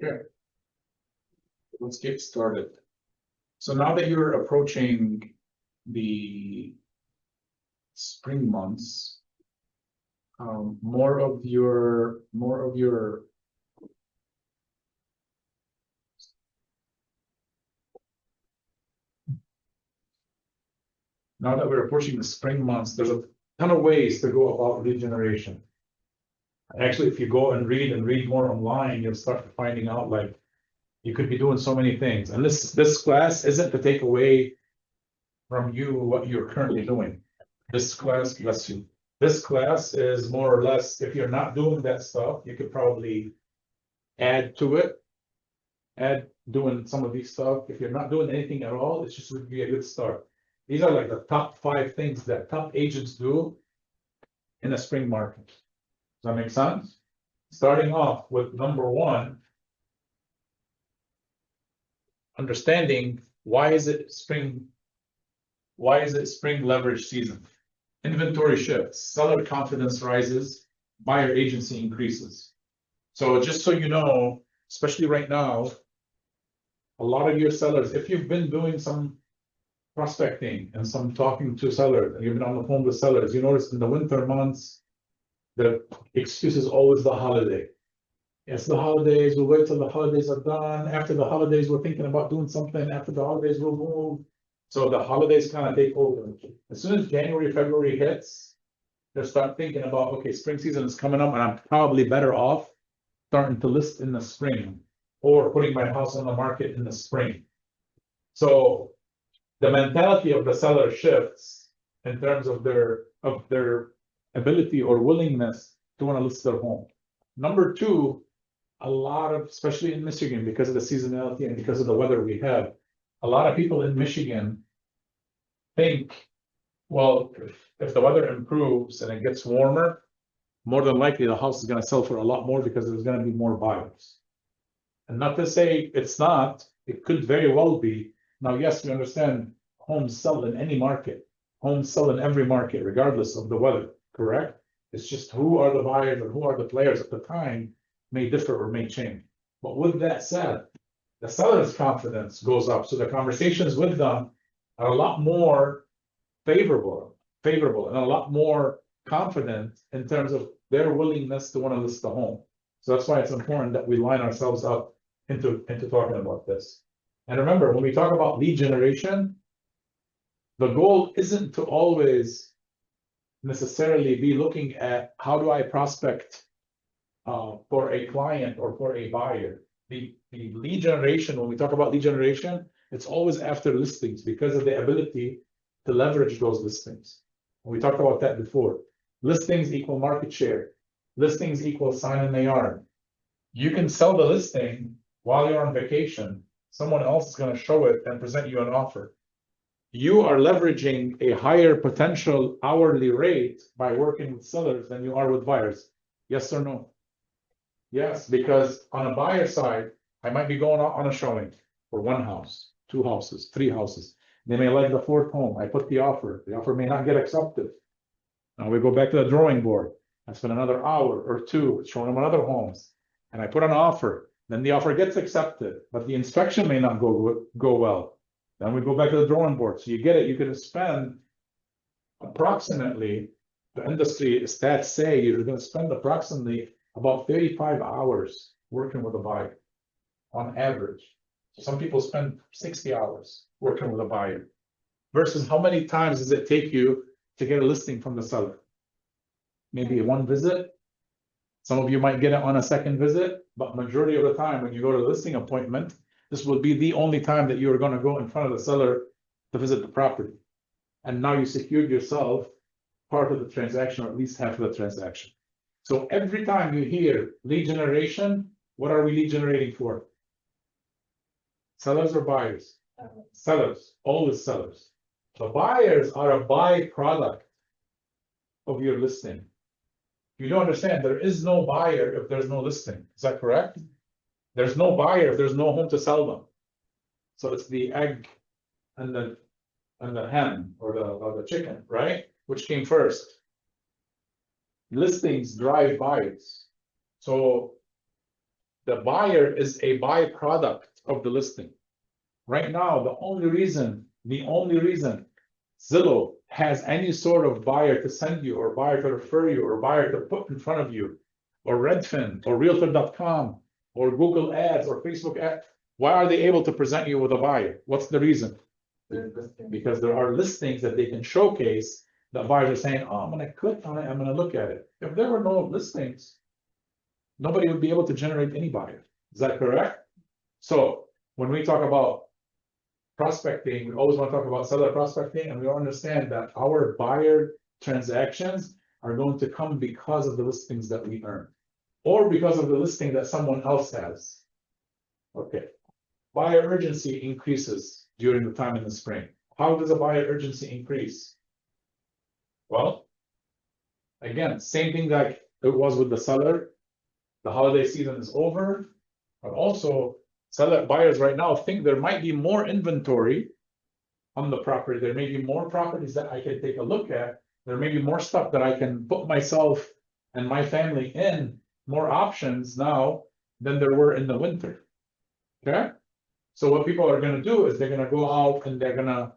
Okay. Let's get started. So now that you're approaching the spring months, more of your now that we're approaching the spring months, there's a ton of ways to go about lead generation. Actually, if you go and read more online, you'll start finding out like you could be doing so many things. And this class isn't to take away from you what you're currently doing. This class, bless you. This class is more or less, if you're not doing that stuff, you could probably add to it, add doing some of these stuff. If you're not doing anything at all, it's just would be a good start. These are like the top 5 things that top agents do in a spring market. Does that make sense? Starting off with number 1, understanding why is it spring leverage season? Inventory shifts, seller confidence rises, buyer agency increases. So just so you know, especially right now, a lot of your sellers, if you've been doing some prospecting and some talking to sellers, and you've been on the phone with sellers, you notice in the winter months, the excuse is always the holiday. It's the holidays, we'll wait till the holidays are done. After the holidays, we're thinking about doing something. After the holidays, we'll move. So the holidays kind of take over. As soon as January, February hits, they'll start thinking about, okay, spring season is coming up and I'm probably better off starting to list in the spring or putting my house on the market in the spring. So the mentality of the seller shifts in terms of their ability or willingness to want to list their home. Number 2, a lot of, especially in Michigan, because of the seasonality and because of the weather we have, a lot of people in Michigan think, well, if the weather improves and it gets warmer, more than likely the house is going to sell for a lot more because there's going to be more buyers. And not to say it's not, it could very well be. Now, yes, we understand homes sell in any market. Homes sell in every market, regardless of the weather, correct? It's just who are the buyers and who are the players at the time may differ or may change. But with that said, the seller's confidence goes up. So the conversations with them are a lot more favorable and a lot more confident in terms of their willingness to want to list the home. So that's why it's important that we line ourselves up into talking about this. And remember, when we talk about lead generation, the goal isn't to always necessarily be looking at how do I prospect for a client or for a buyer. The lead generation, when we talk about lead generation, it's always after listings because of the ability to leverage those listings. We talked about that before. Listings equal market share. Listings equal sign in the yard. You can sell the listing while you're on vacation. Someone else is going to show it and present you an offer. You are leveraging a higher potential hourly rate by working with sellers than you are with buyers. Yes or no? Yes, because on a buyer side, I might be going on a showing for 1 house, 2 houses, 3 houses. They may like the 4th home. I put the offer. The offer may not get accepted. Now we go back to the drawing board. I spend another hour or 2 showing them other homes. And I put an offer. Then the offer gets accepted, but the inspection may not go well. Then we go back to the drawing board. So you get it. You could spend approximately, the industry stats say you're going to spend approximately about 35 hours working with a buyer on average. Some people spend 60 hours working with a buyer versus how many times does it take you to get a listing from the seller? Maybe 1 visit. Some of you might get it on a 2nd visit, but majority of the time when you go to the listing appointment, this will be the only time that you're going to go in front of the seller to visit the property. And now you secured yourself part of the transaction, or at least half of the transaction. So every time you hear lead generation, what are we lead generating for? Sellers or buyers? Sellers, always sellers. The buyers are a byproduct of your listing. You don't understand, there is no buyer if there's no listing. Is that correct? There's no buyer if there's no home to sell them. So it's the egg and the hen or the chicken, right? Which came first? Listings drive buyers. So The buyer is a byproduct of the listing. Right now, the only reason Zillow has any sort of buyer to send you, or buyer to refer you, or buyer to put in front of you, or Redfin, or Realtor.com, or Google Ads, or Facebook Ads, why are they able to present you with a buyer? What's the reason? Because there are listings that they can showcase that buyers are saying, oh, I'm going to click on it, I'm going to look at it. If there were no listings, nobody would be able to generate any buyer. Is that correct? So when we talk about prospecting, we always want to talk about seller prospecting, and we understand that our buyer transactions are going to come because of the listings that we earn, or because of the listing that someone else has. Okay. Buyer urgency increases during the time in the spring. How does a buyer urgency increase? Well, again, same thing like it was with the seller. The holiday season is over, but also seller buyers right now think there might be more inventory on the property. There may be more properties that I can take a look at. There may be more stuff that I can put myself and my family in, more options now than there were in the winter. Okay? So what people are going to do is they're going to go out and they're going to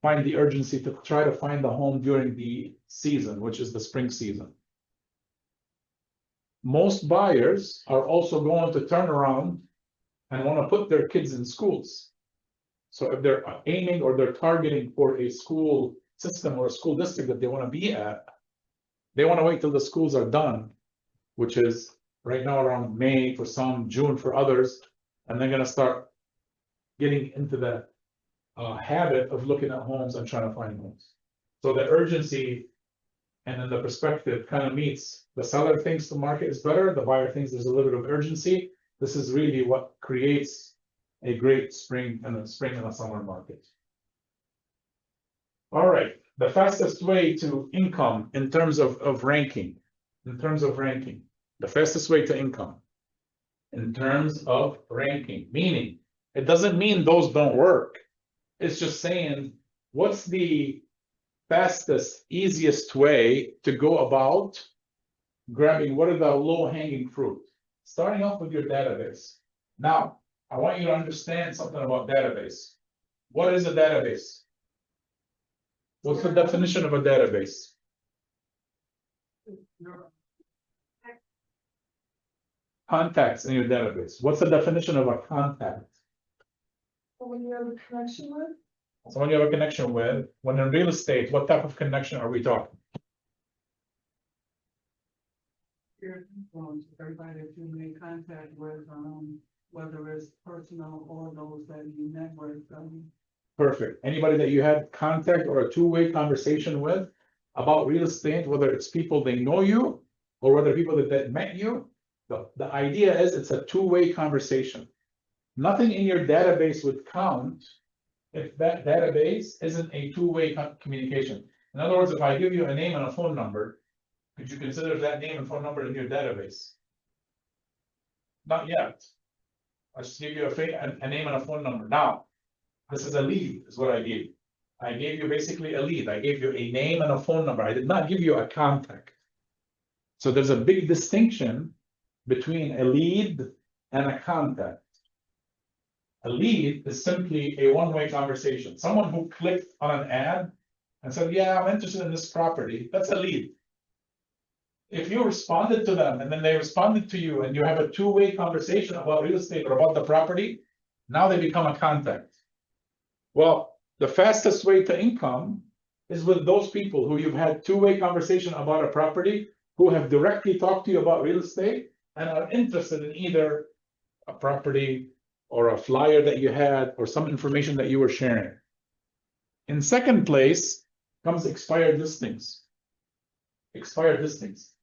find the urgency to try to find the home during the season, which is the spring season. Most buyers are also going to turn around and want to put their kids in schools. So if they're aiming or they're targeting for a school system or a school district that they want to be at, they want to wait till the schools are done, which is right now around May for some, June for others, and they're going to start getting into the habit of looking at homes and trying to find homes. So the urgency and then the perspective kind of meets. The seller thinks the market is better, the buyer thinks there's a little bit of urgency. This is really what creates a great spring and a summer market. All right, the fastest way to income in terms of ranking, the fastest way to income in terms of ranking, meaning it doesn't mean those don't work. It's just saying, what's the fastest, easiest way to go about grabbing what are the low-hanging fruit? Starting off with your database. Now, I want you to understand something about database. What is a database? What's the definition of a database? Contacts in your database. What's the definition of a contact? When you have a connection with? Someone you have a connection with. When in real estate, what type of connection are we talking? Everybody that you make contact with, whether it's personal or those that you network. Perfect. Anybody that you had contact or a two-way conversation with about real estate, whether it's people they know you or whether people that met you, the idea is it's a two-way conversation. Nothing in your database would count if that database isn't a two-way communication. In other words, if I give you a name and a phone number, could you consider that name and phone number in your database? Not yet. I just give you a name and a phone number. Now, this is a lead, is what I gave you. I gave you basically a lead. I gave you a name and a phone number. I did not give you a contact. So there's a big distinction between a lead and a contact. A lead is simply a one-way conversation. Someone who clicked on an ad and said, yeah, I'm interested in this property. That's a lead. If you responded to them and then they responded to you and you have a two-way conversation about real estate or about the property, now they become a contact. Well, the fastest way to income is with those people who you've had two-way conversation about a property, who have directly talked to you about real estate and are interested in either a property or a flyer that you had or some information that you were sharing. In second place comes expired listings. Expired listings.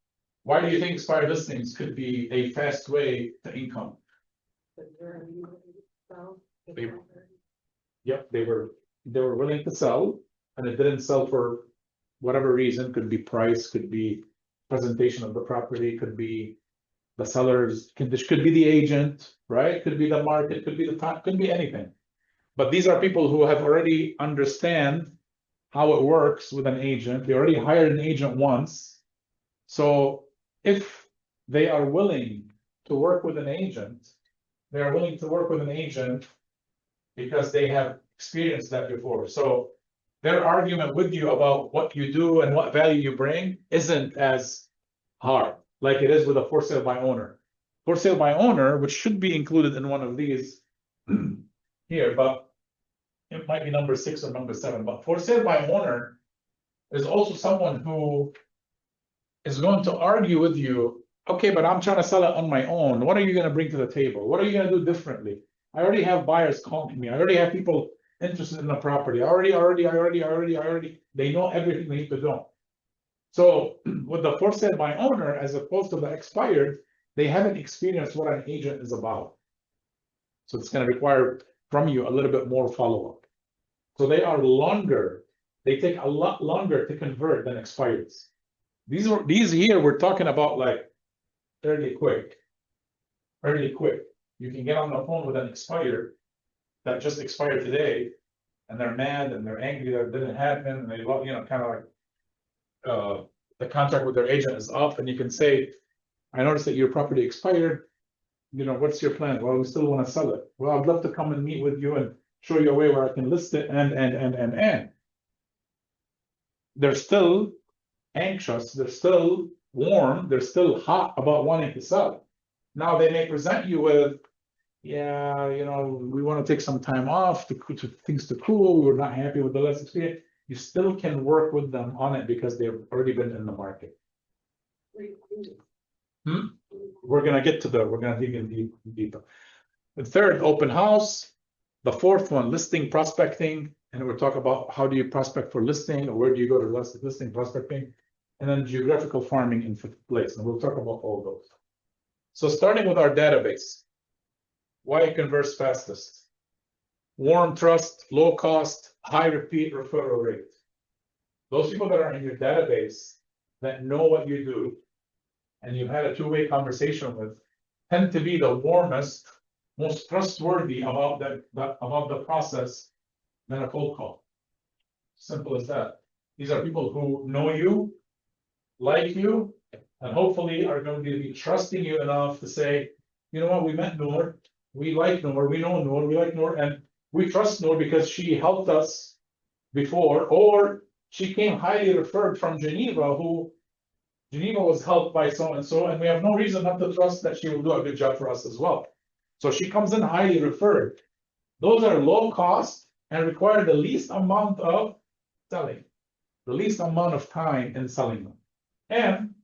Why do you think expired listings could be a fast way to income? Yep, they were willing to sell, and it didn't sell for whatever reason. Could be price, could be presentation of the property, could be the sellers, could be the agent, right? Could be the market, could be the time, could be anything. But these are people who have already understand how it works with an agent. They already hired an agent once. So if they are willing to work with an agent. They are willing to work with an agent because they have experienced that before. So their argument with you about what you do and what value you bring isn't as hard like it is with a for sale by owner. For sale by owner, which should be included in one of these here, but it might be number 6 or number 7. But for sale by owner is also someone who is going to argue with you. Okay, but I'm trying to sell it on my own. What are you going to bring to the table? What are you going to do differently? I already have buyers calling me. I already have people interested in the property. I already. They know everything they need to know. So with the for sale by owner, as opposed to the expired, they haven't experienced what an agent is about. So it's going to require from you a little bit more follow-up. So they are longer. They take a lot longer to convert than expireds. These here we're talking about like fairly quick. Fairly quick. You can get on the phone with an expired that just expired today, and they're mad and they're angry that it didn't happen, and they love, kind of like the contract with their agent is up, and you can say, I noticed that your property expired. What's your plan? Well, we still want to sell it. Well, I'd love to come and meet with you and show you a way where I can list it and. They're still anxious, they're still warm, they're still hot about wanting to sell. Now they may present you with, yeah, we want to take some time off to things to cool. We were not happy with the last experience. You still can work with them on it because they've already been in the market. We're gonna dig in deeper. The third, open house. The fourth one, listing prospecting. And we'll talk about how do you prospect for listing, or where do you go to listing prospecting, and then geographical farming in fifth place. And we'll talk about all those. So starting with our database, why it converts fastest. Warm trust, low cost, high repeat referral rate. Those people that are in your database that know what you do and you've had a two-way conversation with tend to be the warmest, most trustworthy about the process than a cold call. Simple as that. These are people who know you, like you, and hopefully are going to be trusting you enough to say, you know what, we met Noor, we like Noor, we know Noor, we like Noor, and we trust Noor because she helped us before, or she came highly referred from Geneva, who Geneva was helped by so and so, and we have no reason not to trust that she will do a good job for us as well. So she comes in highly referred. Those are low cost and require the least amount of selling, the least amount of time in selling them. And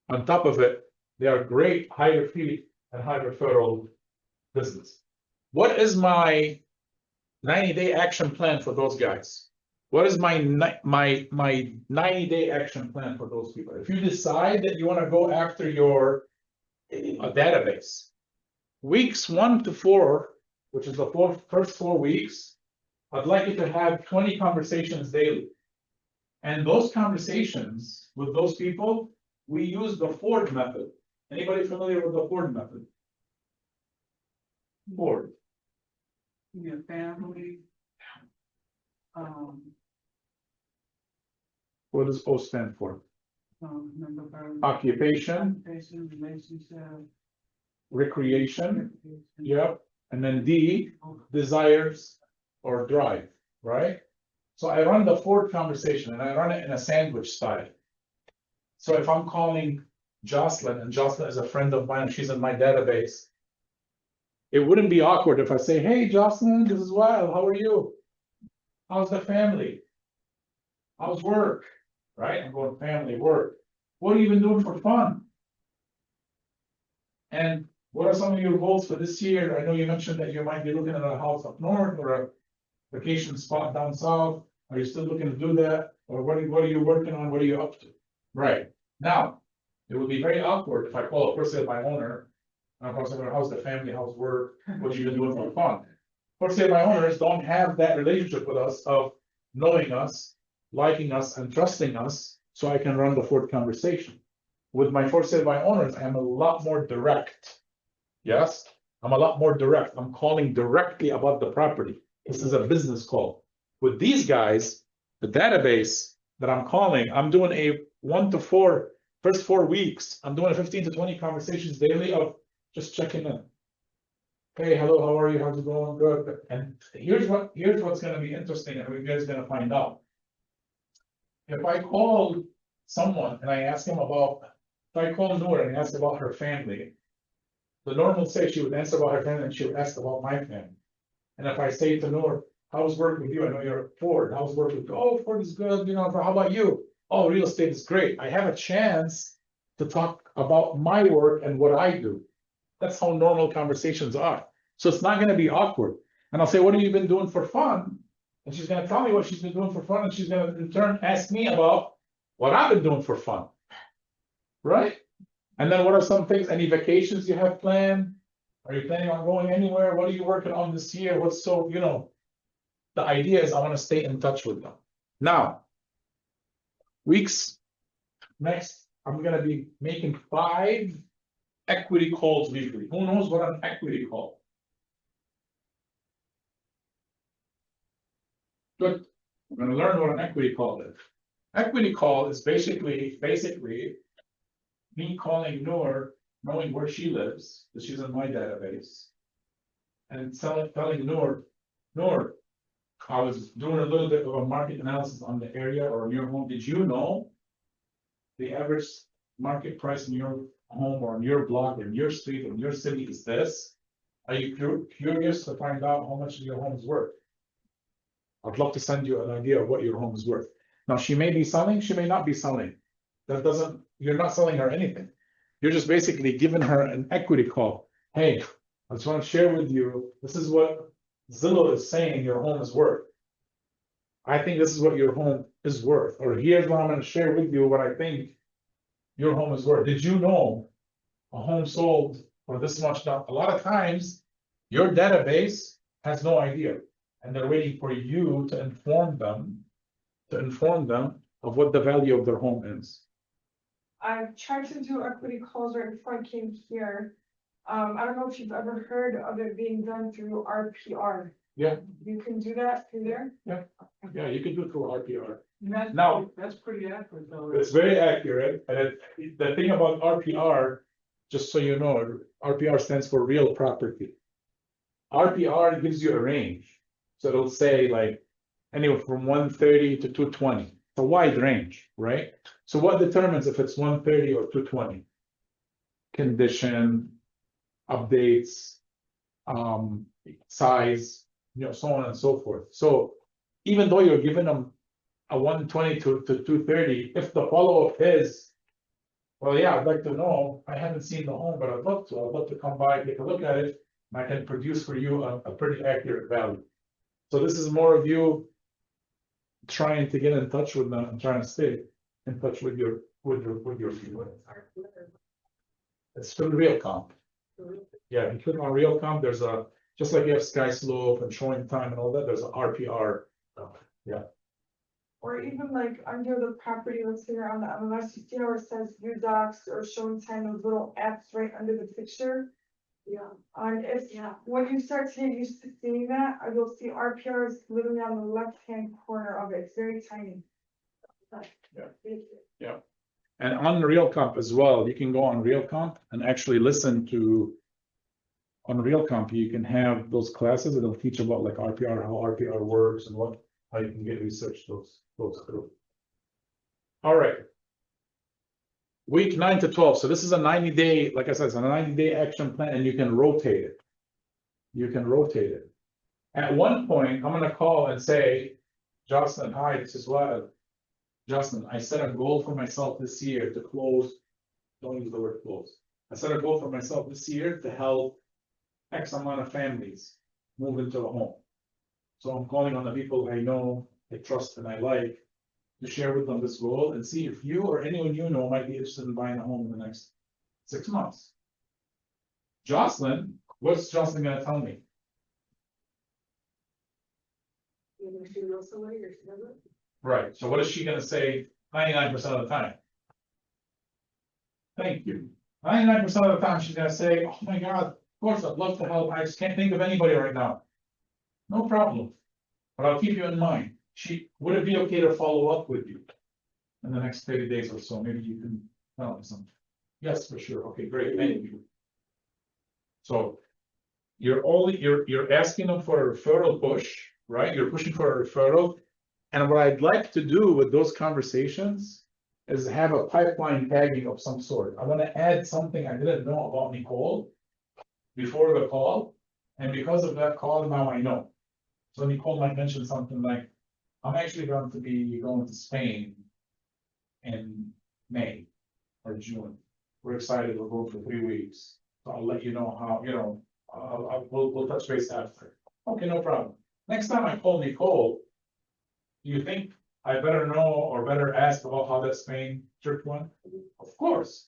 on top of it, they are great high repeat and high referral business. What is my 90-day action plan for those guys? What is my 90-day action plan for those people? If you decide that you want to go after your database, weeks 1 to 4, which is the first 4 weeks, I'd like you to have 20 conversations daily. And those conversations with those people, we use the Ford method. Anybody familiar with the Ford method? Ford. Your family. What does O stand for? Occupation. Occupation, relationship. recreation, yep. And then D, desires or drive, right? So I run the Ford conversation and I run it in a sandwich style. So if I'm calling Jocelyn, and Jocelyn is a friend of mine, and she's in my database, it wouldn't be awkward if I say, hey, Jocelyn, this is Wael, how are you? How's the family? How's work? Right? I'm going family, work. What have you been doing for fun? And what are some of your goals for this year? I know you mentioned that you might be looking at a house up north or a vacation spot down south. Are you still looking to do that? Or what are you working on? What are you up to? Right. Now, it would be very awkward if I call a for sale by owner. And I'm saying, how's the family? How's work? What have you been doing for fun? For sale by owners don't have that relationship with us of knowing us, liking us, and trusting us, so I can run the Ford conversation. With my for sale by owners, I am a lot more direct. Yes, I'm a lot more direct. I'm calling directly about the property. This is a business call. With these guys, the database that I'm calling, I'm doing a 1 to 4 First 4 weeks, I'm doing 15 to 20 conversations daily of just checking in. Hey, hello, how are you? How's it going? Good. And here's what's gonna be interesting, and you guys are gonna find out. If I call someone and I ask them about, if I call Noor and ask about her family, the normal say she would answer about her family and she would ask about my family. And if I say to Noor, how's work with you? I know you're at Ford. How's work with you? Oh, Ford is good. You know, how about you? Oh, real estate is great. I have a chance to talk about my work and what I do. That's how normal conversations are. So it's not going to be awkward. And I'll say, what have you been doing for fun? And she's going to tell me what she's been doing for fun. And she's going to in turn ask me about what I've been doing for fun. Right? And then what are some things, any vacations you have planned? Are you planning on going anywhere? What are you working on this year? What's so, you know, the idea is I want to stay in touch with them. Now, weeks next, I'm going to be making 5 equity calls weekly. Who knows what an equity call? Good. We're going to learn what an equity call is. Equity call is basically me calling Noor, knowing where she lives, because she's in my database, and telling Noor, I was doing a little bit of a market analysis on the area or in your home. Did you know the average market price in your home or in your block, in your street, in your city is this? Are you curious to find out how much your home is worth? I'd love to send you an idea of what your home is worth. Now, she may be selling, she may not be selling. That doesn't, you're not selling her anything. You're just basically giving her an equity call. Hey, I just want to share with you, this is what Zillow is saying your home is worth. I think this is what your home is worth. Or here's what I'm going to share with you what I think your home is worth. Did you know a home sold for this much? Now, a lot of times your database has no idea. And they're waiting for you to inform them of what the value of their home is. I've tried to do equity calls right before I came here. I don't know if you've ever heard of it being done through RPR. Yeah. You can do that through there? Yeah, you can do it through RPR. Now, that's pretty accurate though. It's very accurate. And the thing about RPR, just so you know, RPR stands for real property. RPR gives you a range. So it'll say like anywhere from 130 to 220. It's a wide range, right? So what determines if it's 130 or 220? Condition, updates, size, you know, so on and so forth. So even though you're giving them a 120 to 230, if the follow-up is, well, yeah, I'd like to know, I haven't seen the home, but I'd love to come by, take a look at it, and I can produce for you a pretty accurate value. So this is more of you trying to get in touch with them and trying to stay in touch with your people. It's through real comp. Yeah, if you click on real comp, there's a, just like you have sky slope and showing time and all that, there's an RPR. Yeah. Or even like under the property listing on the MLS, you see how it says view docs or showing time, those little apps right under the picture? Yeah. And if, when you start to get used to seeing that, you'll see RPR is literally on the left-hand corner of it. It's very tiny. Yeah. And on Real Comp as well, you can go on Real Comp and actually listen to, on Real Comp, you can have those classes that'll teach about like RPR, how RPR works and how you can get research those through. All right. Week 9 to 12. So this is a 90-day, like I said, it's a 90-day action plan, and you can rotate it. You can rotate it. At one point, I'm going to call and say, Jocelyn, hi, this is Wael. Jocelyn, I set a goal for myself this year to close. Don't use the word close. I set a goal for myself this year to help X amount of families move into a home. So I'm calling on the people I know, I trust, and I like, to share with them this goal and see if you or anyone you know might be interested in buying a home in the next 6 months. Jocelyn, what's Jocelyn going to tell me? Right. So what is she going to say 99% of the time? Thank you. 99% of the time she's going to say, oh my God, of course, I'd love to help. I just can't think of anybody right now. No problem. But I'll keep you in mind. Would it be okay to follow up with you in the next 30 days or so? Maybe you can No, something. Yes, for sure. Okay, great, thank you. So you're asking them for a referral push, right? You're pushing for a referral. And what I'd like to do with those conversations is have a pipeline tagging of some sort. I want to add something I didn't know about Nicole before the call. And because of that call, now I know. So Nicole might mention something like, I'm actually going to be going to Spain in May or June. We're excited, we're going for 3 weeks. So I'll let you know how, we'll touch base after. Okay, no problem. Next time I call Nicole, do you think I better know or better ask about how that Spain trip went? Of course.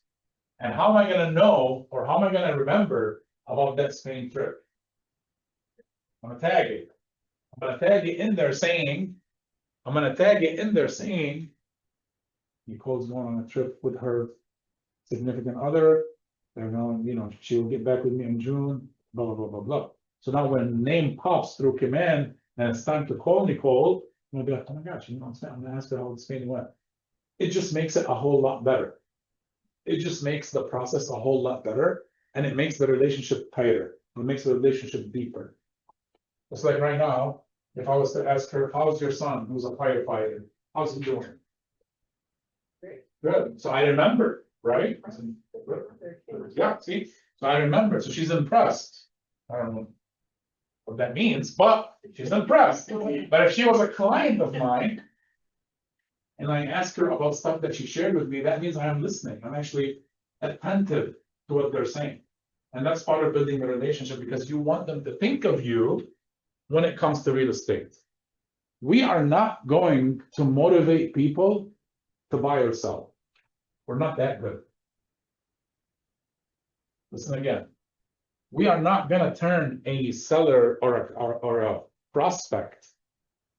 And how am I gonna know or how am I gonna remember about that Spain trip? I'm gonna tag it. I'm gonna tag it in there saying, Nicole's going on a trip with her significant other. They're going, she'll get back with me in June, blah, blah, blah, blah, blah. So now when name pops through command and it's time to call Nicole, I'm gonna be like, oh my gosh, I'm gonna ask her how Spain went. It just makes it a whole lot better. It just makes the process a whole lot better, and it makes the relationship tighter. It makes the relationship deeper. It's like right now, if I was to ask her, how's your son, who's a firefighter, how's he doing? Great. Good, so I remember, right? Yeah, see, so I remember, so she's impressed. I don't know what that means, but she's impressed. But if she was a client of mine, and I ask her about stuff that she shared with me, that means I am listening. I'm actually attentive to what they're saying. And that's part of building a relationship, because you want them to think of you when it comes to real estate. We are not going to motivate people to buy or sell. We're not that good. Listen again. We are not going to turn a seller or a prospect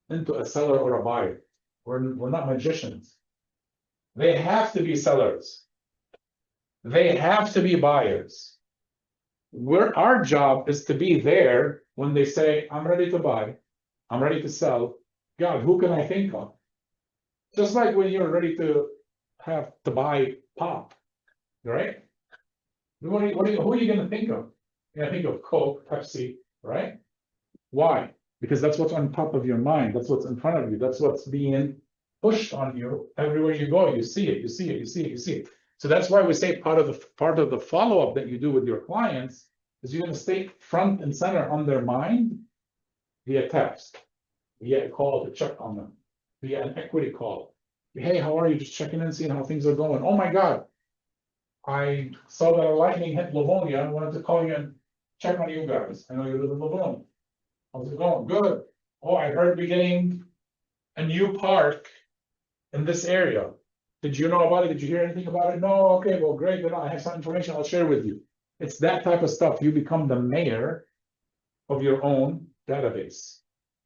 into a seller or a buyer. We're not magicians. They have to be sellers. They have to be buyers. Our job is to be there when they say, I'm ready to buy, I'm ready to sell. God, who can I think of? Just like when you're ready to have to buy pop, right? Who are you going to think of? You're going to think of Coke, Pepsi, right? Why? Because that's what's on top of your mind. That's what's in front of you. That's what's being pushed on you everywhere you go. You see it, you see it, you see it, you see it. So that's why we say part of the follow-up that you do with your clients is you're going to stay front and center on their mind via text, via a call to check on them, via an equity call. Hey, how are you? Just checking in, seeing how things are going. Oh my God, I saw that a lightning hit Livonia. I wanted to call you and check on you guys. I know you live in Livonia. How's it going? Good. Oh, I heard we're getting a new park in this area. Did you know about it? Did you hear anything about it? No. Okay, well, great. Then I have some information I'll share with you. It's that type of stuff. You become the mayor of your own database.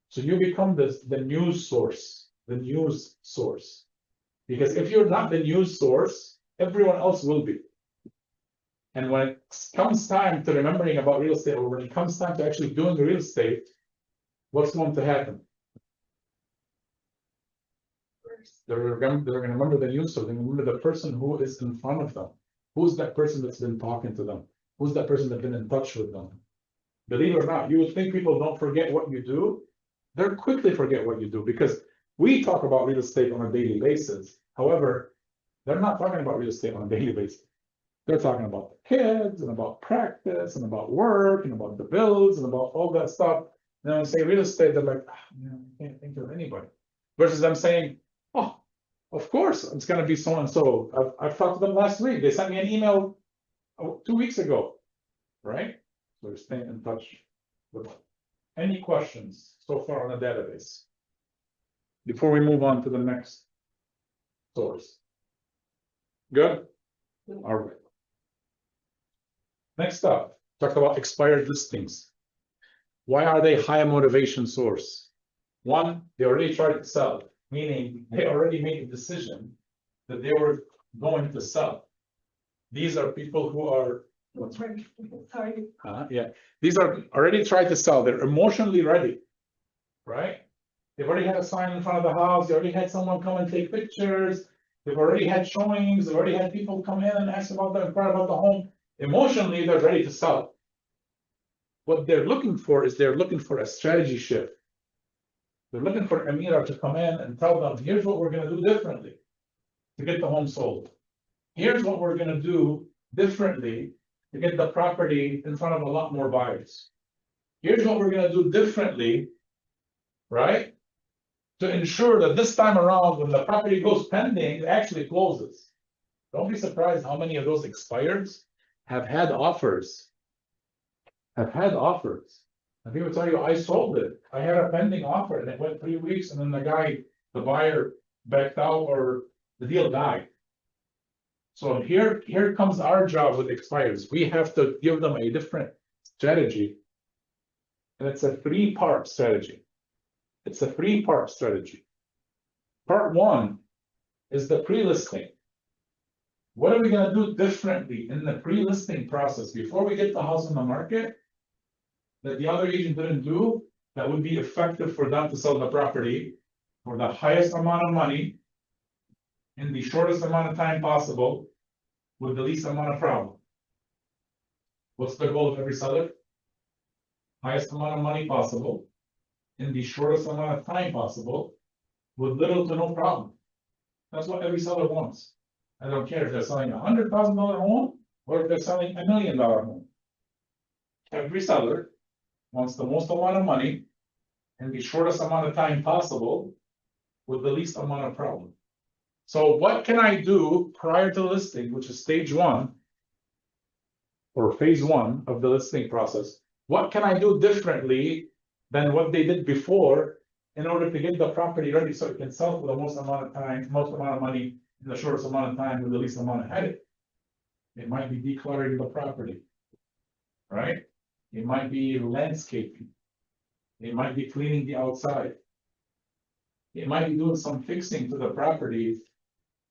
So you become the news source, Because if you're not the news source, everyone else will be. And when it comes time to remembering about real estate, or when it comes time to actually doing real estate, what's going to happen? They're going to remember the news source. They're going to remember the person who is in front of them. Who's that person that's been talking to them? Who's that person that's been in touch with them? Believe it or not, you would think people don't forget what you do. They'll quickly forget what you do, because we talk about real estate on a daily basis. However, they're not talking about real estate on a daily basis. They're talking about the kids and about practice and about work and about the bills and about all that stuff. And when I say real estate, they're like, I can't think of anybody. Versus them saying, oh, of course, it's going to be so and so. I've talked to them last week. They sent me an email 2 weeks ago, right? So we're staying in touch with them. Any questions so far on the database before we move on to the next source? Good? All right. Next up, talk about expired listings. Why are they high motivation source? One, they already tried to sell, meaning they already made a decision that they were going to sell. These are people who are Sorry. yeah. These are already tried to sell. They're emotionally ready, right? They've already had a sign in front of the house. They already had someone come and take pictures. They've already had showings, they've already had people come in and ask about the, inquire about the home. Emotionally, they're ready to sell. What they're looking for is they're looking for a strategy shift. They're looking for Amira to come in and tell them, here's what we're gonna do differently to get the home sold. Here's what we're gonna do differently to get the property in front of a lot more buyers. Here's what we're gonna do differently, right? To ensure that this time around, when the property goes pending, it actually closes. Don't be surprised how many of those expireds have had offers. And people tell you, I sold it. I had a pending offer and it went 3 weeks and then the buyer backed out or the deal died. So here comes our job with expireds. We have to give them a different strategy. And it's a 3-part strategy. Part 1 is the pre-listing. What are we gonna do differently in the pre-listing process before we get the house on the market that the other agent didn't do, that would be effective for them to sell the property for the highest amount of money in the shortest amount of time possible with the least amount of problem? What's the goal of every seller? Highest amount of money possible in the shortest amount of time possible with little to no problem. That's what every seller wants. I don't care if they're selling $100,000 home or if they're selling $1 million home. Every seller wants the most amount of money in the shortest amount of time possible with the least amount of problem. So what can I do prior to listing, which is stage 1 or phase 1 of the listing process? What can I do differently than what they did before in order to get the property ready so it can sell for the most amount of time, most amount of money in the shortest amount of time with the least amount of headache? It might be decluttering the property, right? It might be landscaping. It might be cleaning the outside. It might be doing some fixing to the property,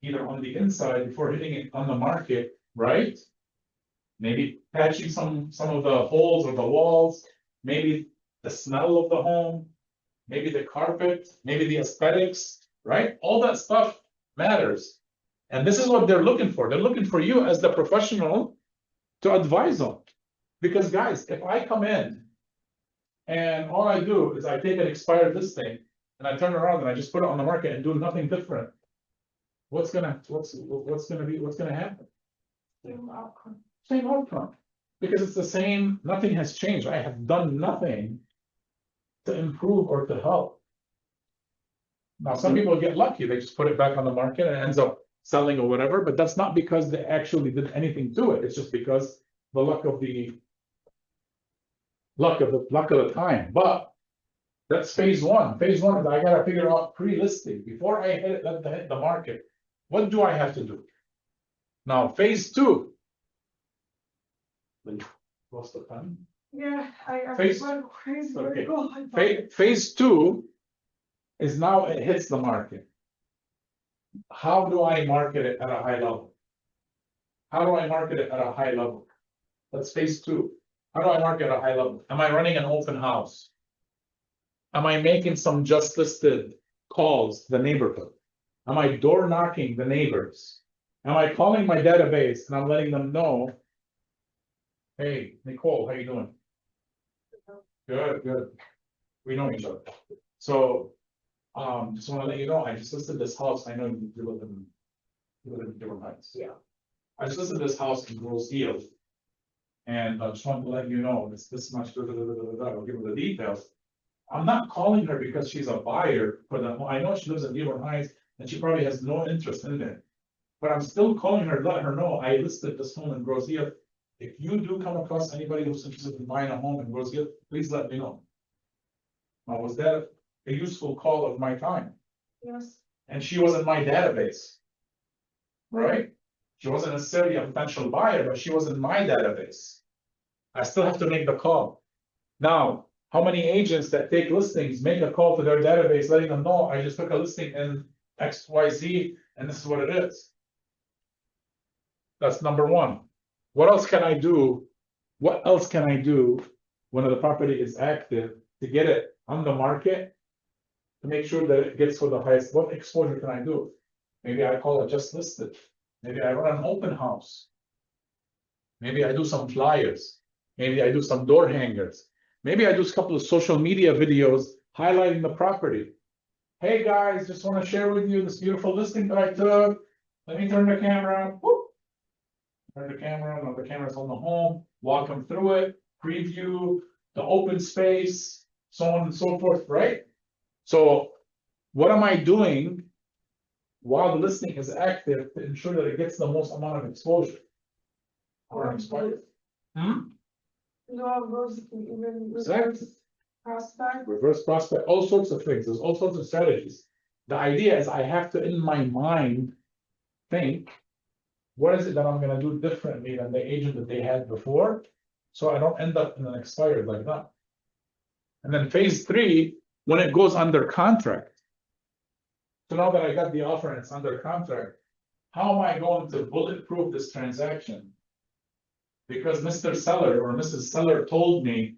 either on the inside before hitting it on the market, right? Maybe patching some of the holes of the walls, maybe the smell of the home, maybe the carpet, maybe the aesthetics, right? All that stuff matters. And this is what they're looking for. They're looking for you as the professional to advise them. Because guys, if I come in and all I do is I take an expired listing and I turn around and I just put it on the market and do nothing different, what's gonna happen? Same outcome. Same outcome. Because it's the same, nothing has changed. I have done nothing to improve or to help. Now, some people get lucky, they just put it back on the market and it ends up selling or whatever, but that's not because they actually did anything to it. It's just because the luck of the time. But that's phase 1. Phase 1 is I gotta figure out pre-listing before I hit the market. What do I have to do? Now, phase 2. Lost the pen. Yeah, I Phase- went crazy. okay. Go on. Phase 2 is now it hits the market. How do I market it at a high level? That's phase 2. How do I market at a high level? Am I running an open house? Am I making some just listed calls to the neighborhood? Am I door knocking the neighbors? Am I calling my database and I'm letting them know, hey, Nicole, how you doing? Good. We know each other. So, just want to let you know, I just listed this house. I know you live in different heights. Yeah. I just listed this house in Rose Hill. And I just wanted to let you know, it's this much, I'll give her the details. I'm not calling her because she's a buyer for the home. I know she lives in Dearborn Heights and she probably has no interest in it. But I'm still calling her, let her know I listed this home in Rose Hill. If you do come across anybody who's interested in buying a home in Rose Hill, please let me know. Now, was that a useful call of my time? Yes. And she was in my database. Right? She wasn't necessarily a potential buyer, but she was in my database. I still have to make the call. Now, how many agents that take listings make a call to their database letting them know I just took a listing in XYZ and this is what it is? That's number 1. What else can I do? What else can I do when the property is active to get it on the market to make sure that it gets for the highest? What exposure can I do? Maybe I call it just listed. Maybe I run an open house. Maybe I do some flyers. Maybe I do some door hangers. Maybe I do a couple of social media videos highlighting the property. Hey guys, just want to share with you this beautiful listing that I took. Let me turn the camera on. Whoop. Turn the camera on, the camera's on the home, walk them through it, preview, the open space, so on and so forth, right? So what am I doing while the listing is active to ensure that it gets the most amount of exposure? Or exposure? No, those can even Exactly. reverse prospect. Reverse prospect, all sorts of things, there's all sorts of strategies. The idea is I have to, in my mind, think, what is it that I'm gonna do differently than the agent that they had before? So I don't end up in an expired like that. And then phase 3, when it goes under contract. So now that I got the offer and it's under contract, how am I going to bulletproof this transaction? Because Mr. Seller or Mrs. Seller told me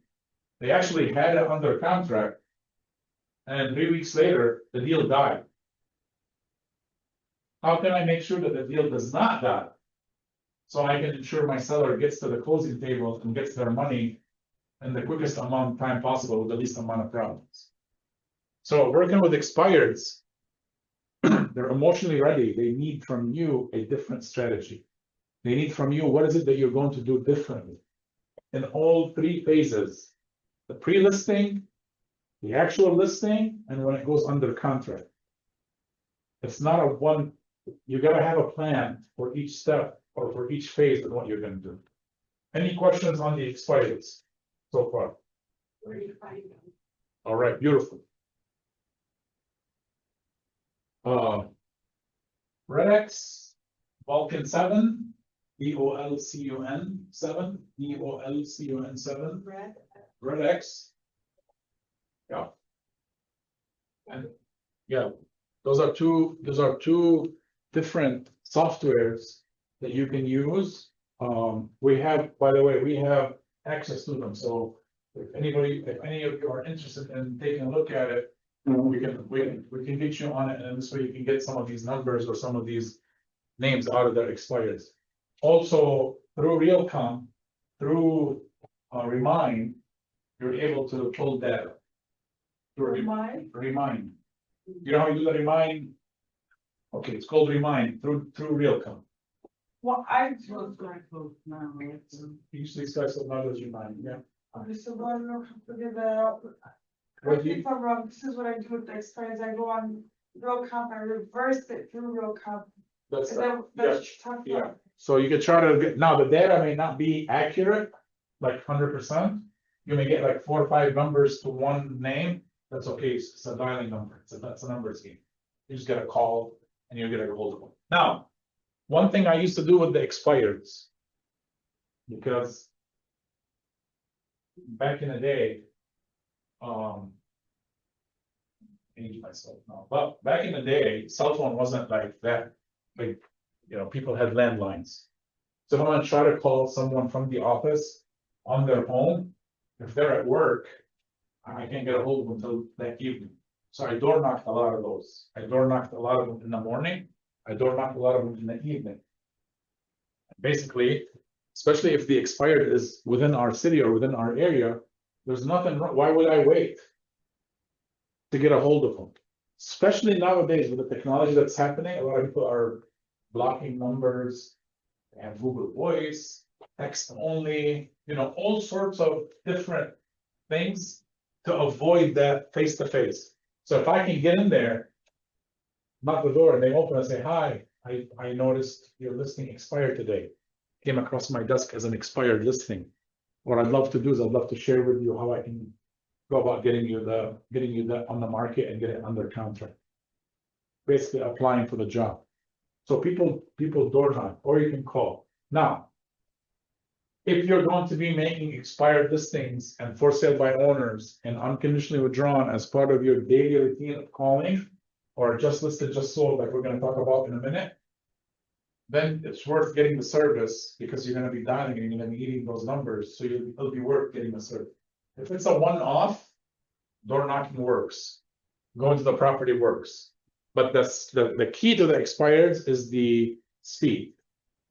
they actually had it under contract. And 3 weeks later, the deal died. How can I make sure that the deal does not die? So I can ensure my seller gets to the closing table and gets their money in the quickest amount of time possible with the least amount of problems. So working with expireds, they're emotionally ready. They need from you a different strategy. They need from you, what is it that you're going to do differently? In all 3 phases, the pre-listing, the actual listing, and when it goes under contract. It's not a one, you gotta have a plan for each step or for each phase of what you're gonna do. Any questions on the expireds so far? Where do you find them? All right, beautiful. Redex, Vulcan 7, VOLCUN 7, VOLCUN 7, Red, Redex. Yeah. And yeah, those are two different softwares that you can use. We have, by the way, we have access to them. So if any of you are interested in taking a look at it, we can get you on it, and this way you can get some of these numbers or some of these names out of their expires. Also through Realcom, through Remind, you're able to pull data. Through Remind. You know how you do the Remind? Okay, it's called Remind through Realcom. Well, well, it's very close now, right? So, Usually these guys have not as Remind, yeah. so I don't know how to figure that out. What Correct do me you- if I'm wrong, this is what I do with the expires, I go on Realcom, I reverse it through Realcom. That's, Is that, yeah, that's what you're talking yeah. about? So you can try to get, now the data may not be accurate, like 100%. You may get like 4 or 5 numbers to one name. That's okay, it's a dialing number, that's a numbers game. You just get a call and you get a hold of them. Now, one thing I used to do with the expireds, because back in the day, age myself now, but back in the day, cell phone wasn't like that big, you know, people had landlines. So if I'm gonna try to call someone from the office on their home, if they're at work, I can't get a hold of them until that evening. So I door knocked a lot of those. I door knocked a lot of them in the morning. I door knocked a lot of them in the evening. Basically, especially if the expired is within our city or within our area, there's nothing wrong. Why would I wait to get a hold of them? Especially nowadays with the technology that's happening, a lot of people are blocking numbers, they have Google Voice, text only, you know, all sorts of different things to avoid that face-to-face. So if I can get in there, knock the door, and they open and say, hi, I noticed your listing expired today. Came across my desk as an expired listing. What I'd love to do is I'd love to share with you how I can go about getting you that on the market and get it under contract. Basically applying for the job. So people door knock, or you can call. Now, if you're going to be making expired listings and for sale by owners and unconditionally withdrawn as part of your daily routine of calling, or just listed, just sold, like we're gonna talk about in a minute, then it's worth getting the service because you're gonna be dialing and you're gonna be eating those numbers, so it'll be worth getting the service. If it's a one-off, door knocking works. Going to the property works. But the key to the expireds is the speed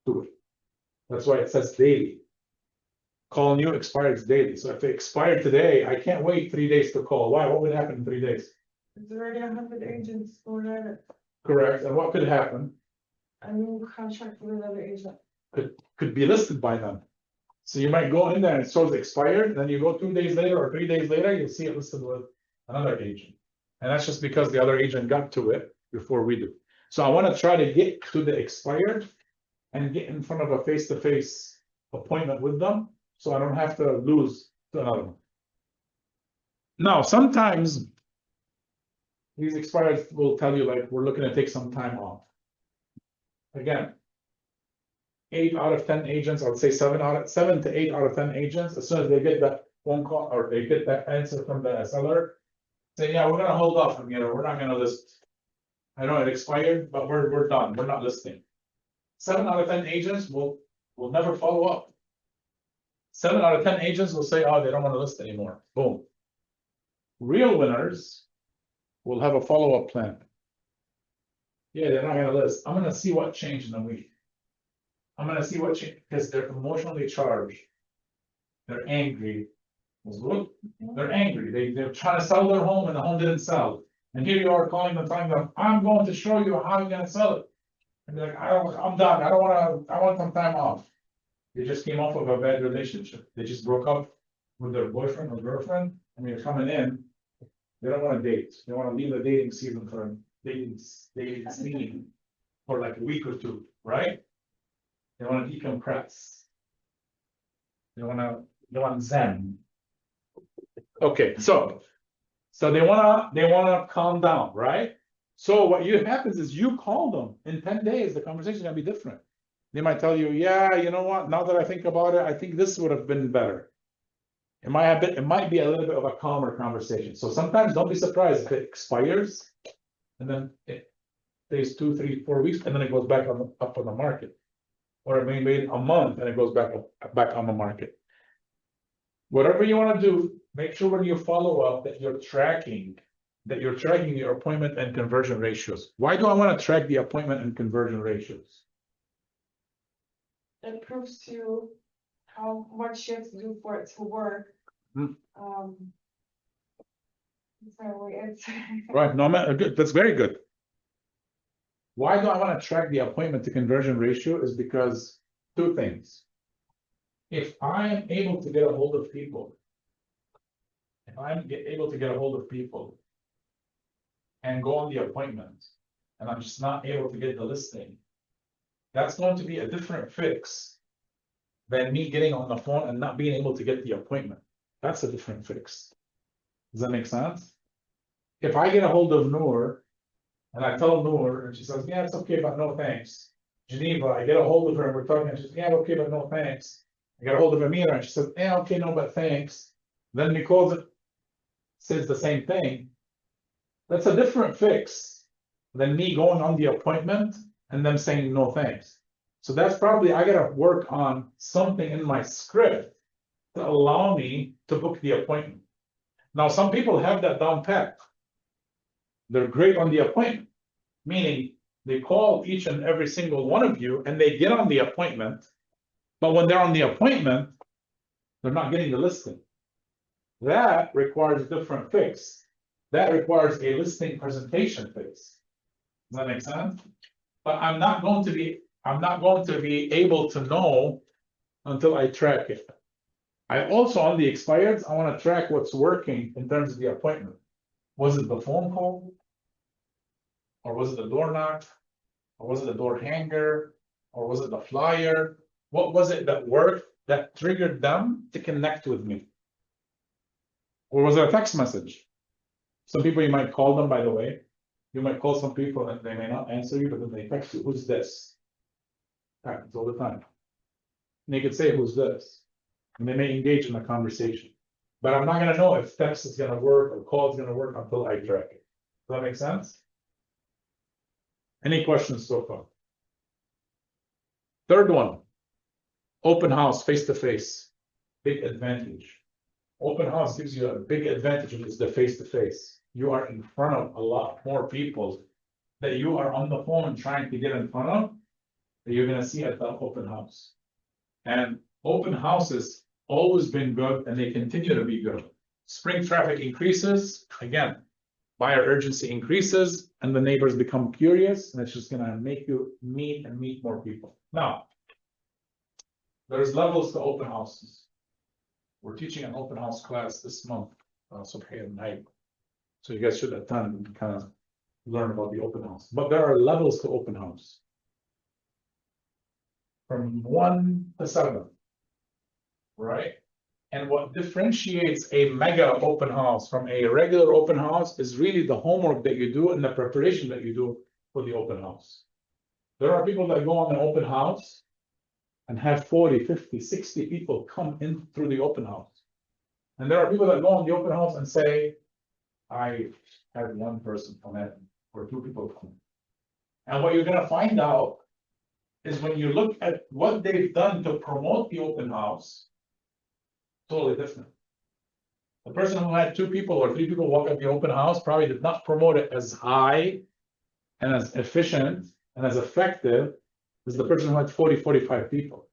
to it. That's why it says daily. Call new expireds daily. So if they expired today, I can't wait 3 days to call. Why? What would happen in 3 days? There's already 100 agents going at it. Correct. And what could happen? A new contract with another agent. Could be listed by them. So you might go in there and it shows expired, then you go 2 days later or 3 days later, you'll see it listed with another agent. And that's just because the other agent got to it before we do. So I want to try to get to the expired and get in front of a face-to-face appointment with them, so I don't have to lose to another one. Now, sometimes these expireds will tell you, like, we're looking to take some time off. Again, 8 out of 10 agents, I would say 7 to 8 out of 10 agents, as soon as they get that phone call or they get that answer from the seller, say, yeah, we're gonna hold off from here, we're not gonna list. I know it expired, but we're done, we're not listing. 7 out of 10 agents will never follow up. 7 out of 10 agents will say, oh, they don't want to list anymore. Boom. Real winners will have a follow-up plan. Yeah, they're not gonna list. I'm gonna see what changed in a week. I'm gonna see what changed because they're emotionally charged. They're angry. They're angry. They're trying to sell their home and the home didn't sell. And here you are calling them, telling them, I'm going to show you how you're gonna sell it. And they're like, I'm done. I want some time off. They just came off of a bad relationship. They just broke up with their boyfriend or girlfriend, and they're coming in. They don't want to date. They want to leave the dating season for dating scene for like a week or two, right? They want to decompress. They want zen. Okay, so they wanna calm down, right? So what happens is you call them in 10 days, the conversation is gonna be different. They might tell you, yeah, you know what, now that I think about it, I think this would have been better. It might be a little bit of a calmer conversation. So sometimes don't be surprised if it expires and then it stays 2, 3, 4 weeks and then it goes back up on the market. Or it may be a month and it goes back on the market. Whatever you want to do, make sure when you follow up that you're tracking your appointment and conversion ratios. Why do I want to track the appointment and conversion ratios? It proves to you how much you have to do for it to work. Right, no, good. That's very good. Why do I want to track the appointment to conversion ratio is because 2 things. If I am able to get a hold of people, and go on the appointment, and I'm just not able to get the listing, that's going to be a different fix than me getting on the phone and not being able to get the appointment. That's a different fix. Does that make sense? If I get a hold of Noor, and I tell Noor, and she says, yeah, it's okay, but no thanks. Geneva, I get a hold of her, and we're talking, and she says, yeah, okay, but no thanks. I get a hold of Amira, and she says, yeah, okay, no, but thanks. Then Nicole says the same thing. That's a different fix than me going on the appointment and them saying no thanks. So that's probably, I gotta work on something in my script to allow me to book the appointment. Now, some people have that down pat. They're great on the appointment, meaning they call each and every single one of you and they get on the appointment, but when they're on the appointment, they're not getting the listing. That requires a different fix. That requires a listing presentation fix. Does that make sense? But I'm not going to be able to know until I track it. I also, on the expireds, I want to track what's working in terms of the appointment. Was it the phone call? Or was it the door knock? Or was it the door hanger? Or was it the flyer? What was it that worked that triggered them to connect with me? Or was it a text message? Some people you might call them, by the way. You might call some people and they may not answer you, but then they text you, who's this? Happens all the time. And they could say, who's this? And they may engage in a conversation. But I'm not gonna know if text is gonna work or call is gonna work until I track it. Does that make sense? Any questions so far? Third one, open house, face-to-face, big advantage. Open house gives you a big advantage, which is the face-to-face. You are in front of a lot more people that you are on the phone trying to get in front of, that you're gonna see at the open house. And open houses always been good and they continue to be good. Spring traffic increases, again, buyer urgency increases and the neighbors become curious and it's just gonna make you meet more people. Now, there's levels to open houses. We're teaching an open house class this month, Subhi and night. So you guys should attend and kind of learn about the open house. But there are levels to open house. From 1 to 7. Right? And what differentiates a mega open house from a regular open house is really the homework that you do and the preparation that you do for the open house. There are people that go on an open house and have 40, 50, 60 people come in through the open house. And there are people that go on the open house and say, I had 1 person come in or 2 people come in. And what you're gonna find out is when you look at what they've done to promote the open house, totally different. The person who had 2 people or 3 people walk at the open house probably did not promote it as high and as efficient and as effective as the person who had 40, 45 people.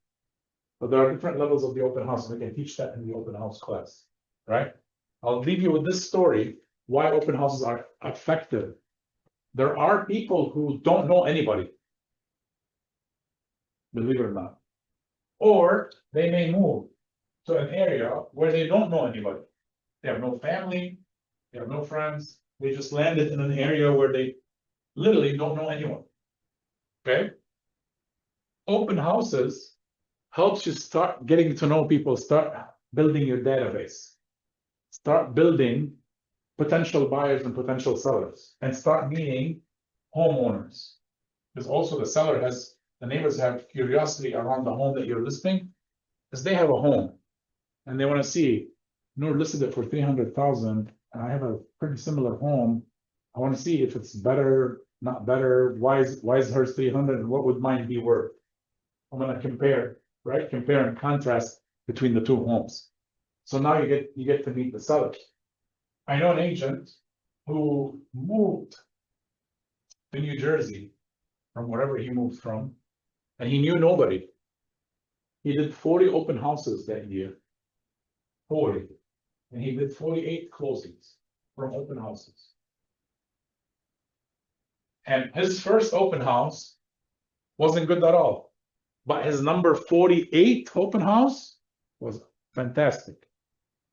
But there are different levels of the open house, and we can teach that in the open house class, right? I'll leave you with this story, why open houses are effective. There are people who don't know anybody, believe it or not. Or they may move to an area where they don't know anybody. They have no family, they have no friends, they just landed in an area where they literally don't know anyone. Okay? Open houses helps you start getting to know people, start building your database, start building potential buyers and potential sellers, and start meeting homeowners. Because also the neighbors have curiosity around the home that you're listing, because they have a home and they want to see, Noor listed it for 300,000 and I have a pretty similar home. I want to see if it's better, not better, why is hers 300 and what would mine be worth? I'm going to compare, right? Compare and contrast between the 2 homes. So now you get to meet the sellers. I know an agent who moved to New Jersey from wherever he moved from, and he knew nobody. He did 40 open houses that year, 40, and he did 48 closings from open houses. And his first open house wasn't good at all, but his number 48 open house was fantastic.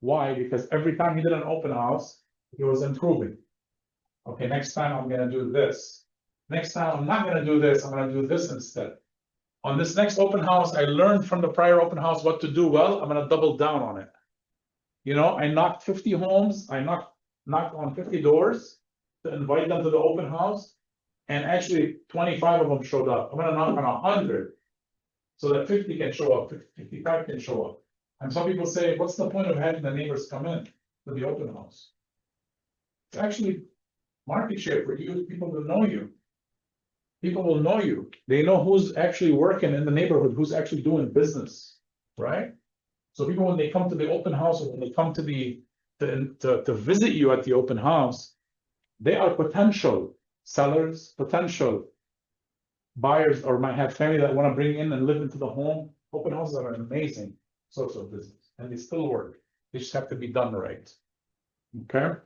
Why? Because every time he did an open house, he was improving. Okay, next time I'm gonna do this. Next time I'm not gonna do this, I'm gonna do this instead. On this next open house, I learned from the prior open house what to do well. I'm gonna double down on it. You know, I knocked 50 homes, I knocked on 50 doors to invite them to the open house, and actually 25 of them showed up. I'm gonna knock on 100 so that 50 can show up, 55 can show up. And some people say, what's the point of having the neighbors come in to the open house? It's actually market share for you, people will know you. People will know you. They know who's actually working in the neighborhood, who's actually doing business, right? So people, when they come to the open house, or when they come to visit you at the open house, they are potential sellers, potential buyers, or might have family that want to bring in and live into the home. Open houses are an amazing source of business, and they still work. They just have to be done right. Okay.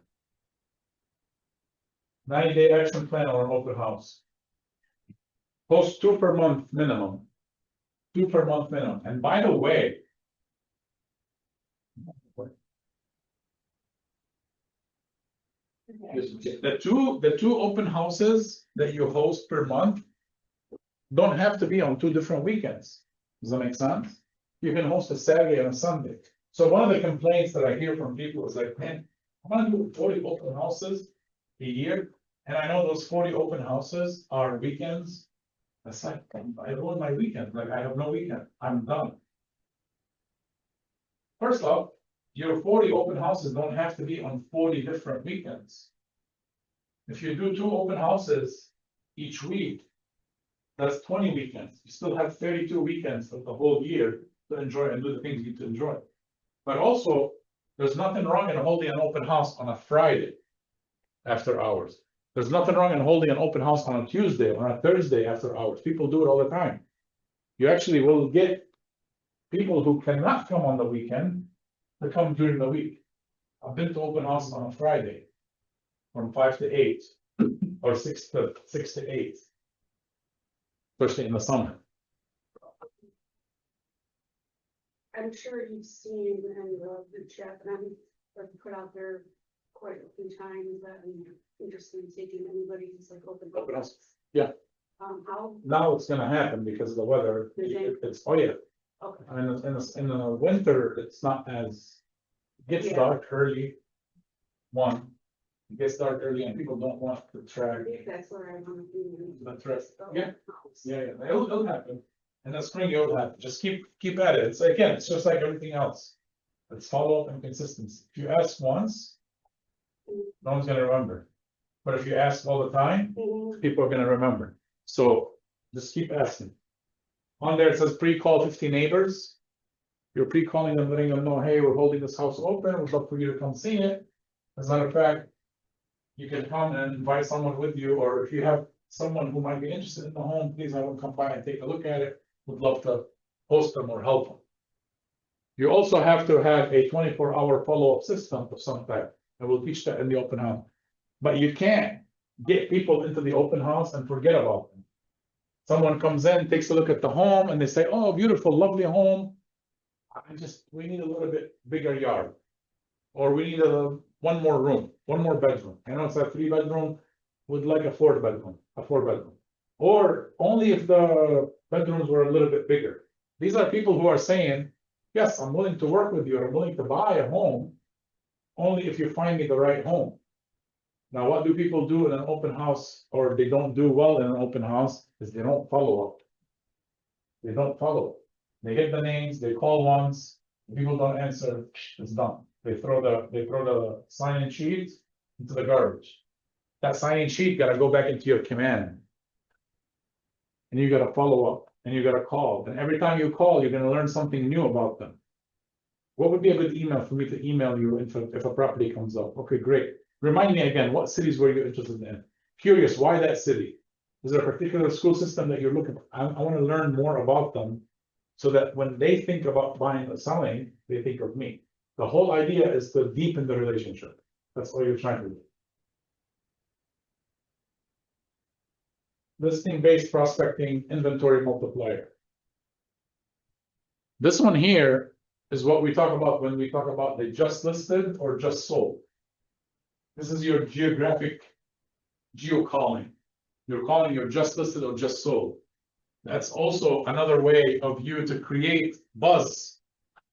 90-day action plan on an open house. Post 2 per month minimum. 2 per month minimum. And by the way, the two open houses that you host per month don't have to be on 2 different weekends. Does that make sense? You can host a Saturday and a Sunday. So one of the complaints that I hear from people is like, man, I'm gonna do 40 open houses a year, and I know those 40 open houses are weekends. That's like, I ruin my weekend. Like, I have no weekend. I'm done. First off, your 40 open houses don't have to be on 40 different weekends. If you do 2 open houses each week, that's 20 weekends. You still have 32 weekends of the whole year to enjoy and do the things you need to enjoy. But also, there's nothing wrong in holding an open house on a Friday after hours. There's nothing wrong in holding an open house on a Tuesday or a Thursday after hours. People do it all the time. You actually will get people who cannot come on the weekend to come during the week. I've been to open house on a Friday from 5 to 8 or 6 to 8, especially in the summer. I'm sure you've seen in the chat, and I've put out there quite a few times that I'm interested in taking anybody who's like open Open house. house. Yeah. How, Now it's gonna happen because of the weather. It's, oh yeah, okay, I mean, in the winter, it's not as, it gets Yeah. dark early. One, it gets dark early and people don't want to I track. think that's where I want to be. That's right. Open Yeah. house. Yeah, it'll happen. In the spring, it'll happen. Just keep at it. It's again, it's just like everything else. It's follow up and consistency. If you ask once, no one's gonna remember. But if you ask all the time, Mhm. people are gonna remember. So just keep asking. On there, it says pre-call 50 neighbors. You're pre-calling them, letting them know, hey, we're holding this house open. We'd love for you to come see it. As a matter of fact, you can come and invite someone with you, or if you have someone who might be interested in the home, please have them come by and take a look at it. Would love to host them or help them. You also have to have a 24-hour follow-up system of some type, and we'll teach that in the open house. But you can't get people into the open house and forget about them. Someone comes in, takes a look at the home, and they say, oh, beautiful, lovely home. We need a little bit bigger yard. Or we need one more room, one more bedroom. I know it's a 3-bedroom, would like a 4-bedroom, Or only if the bedrooms were a little bit bigger. These are people who are saying, yes, I'm willing to work with you, or I'm willing to buy a home, only if you find me the right home. Now, what do people do in an open house, or they don't do well in an open house, is they don't follow up. They don't follow. They get the names, they call once, people don't answer, it's done. They throw the sign-in sheet into the garbage. That sign-in sheet gotta go back into your command. And you gotta follow up, and you gotta call, and every time you call, you're gonna learn something new about them. What would be a good email for me to email you if a property comes up? Okay, great. Remind me again, what cities were you interested in? Curious, why that city? Is there a particular school system that you're looking for? I wanna learn more about them, so that when they think about buying or selling, they think of me. The whole idea is to deepen the relationship. That's all you're trying to do. Listing-based prospecting inventory multiplier. This one here is what we talk about when we talk about they just listed or just sold. This is your geographic geo-calling. You're calling your just listed or just sold. That's also another way of you to create buzz,